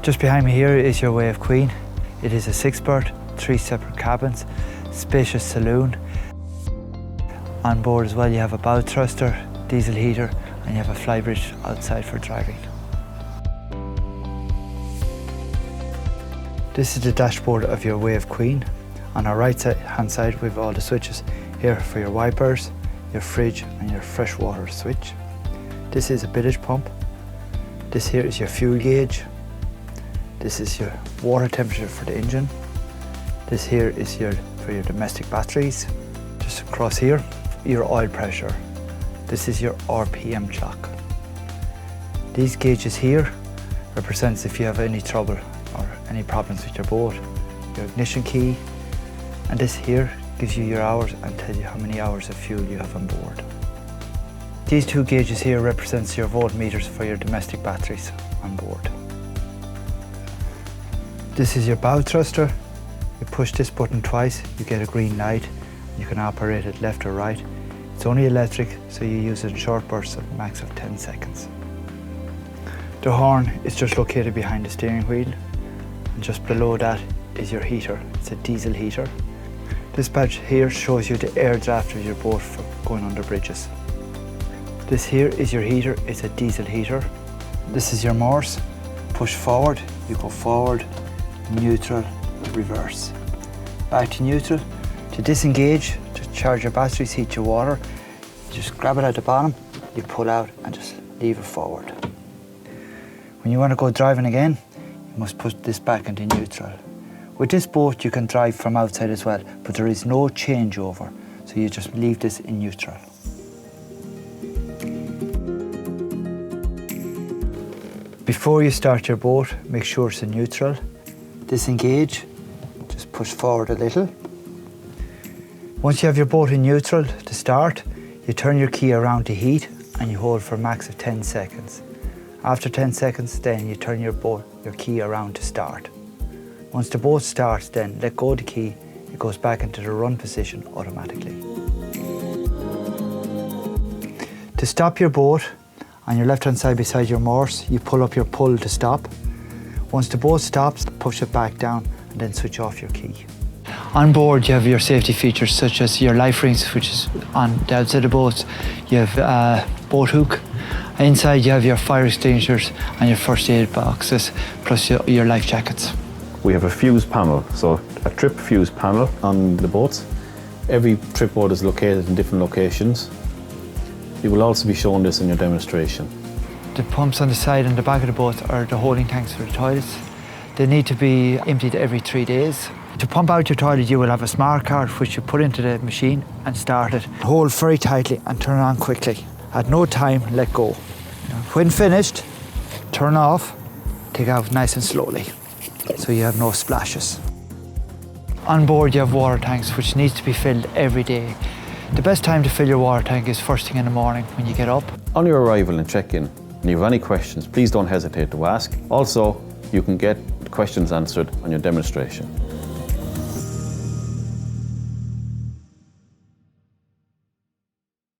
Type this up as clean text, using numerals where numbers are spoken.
Just behind me here is your Wave Queen. It is a 6-berth, 3 separate cabins, spacious saloon. On board as well you have a bow thruster, diesel heater, and you have a flybridge outside for driving. This is the dashboard of your Wave Queen. On our right hand side we have all the switches here for your wipers, your fridge and your freshwater switch. This is a bilge pump. This here is your fuel gauge. This is your water temperature for the engine. This here is for your domestic batteries. Just across here, your oil pressure. This is your RPM clock. These gauges here represents if you have any trouble or any problems with your boat. Your ignition key, and this here gives you your hours and tells you how many hours of fuel you have on board. These 2 gauges here represents your voltmeters for your domestic batteries on board. This is your bow thruster. You push this button twice, you get a green light. You can operate it left or right. It's only electric, so you use it in short bursts of a max of 10 seconds. The horn is just located behind the steering wheel, and just below that is your heater. It's a diesel heater. This badge here shows you the air draft of your boat for going under bridges. This here is your heater. It's a diesel heater. This is your Morse. Push forward, you go forward, neutral, reverse. Back to neutral. To disengage, to charge your batteries, heat your water, just grab it at the bottom, you pull out and just leave it forward. When you want to go driving again, you must put this back into neutral. With this boat you can drive from outside as well, but there is no changeover, so you just leave this in neutral. Before you start your boat, make sure it's in neutral. Disengage, just push forward a little. Once you have your boat in neutral to start, you turn your key around to heat and you hold for a max of 10 seconds. After 10 seconds, then you turn your key around to start. Once the boat starts, then let go of the key, it goes back into the run position automatically. To stop your boat, on your left-hand side beside your Morse, you pull up your pull to stop. Once the boat stops, push it back down and then switch off your key. On board you have your safety features such as your life rings, which is on the outside of the boat. You have a boat hook. Inside you have your fire extinguishers and your first aid boxes, plus your life jackets. We have a fuse panel, so a trip fuse panel on the boats. Every trip boat is located in different locations. You will also be shown this in your demonstration. The pumps on the side and the back of the boat are the holding tanks for the toilets. They need to be emptied every 3 days. To pump out your toilet, you will have a smart card which you put into the machine and start it. Hold very tightly and turn on quickly. At no time, let go. When finished, turn off, take out nice and slowly, so you have no splashes. On board you have water tanks which needs to be filled every day. The best time to fill your water tank is first thing in the morning when you get up. On your arrival and check-in, and you have any questions, please don't hesitate to ask. Also, you can get questions answered on your demonstration.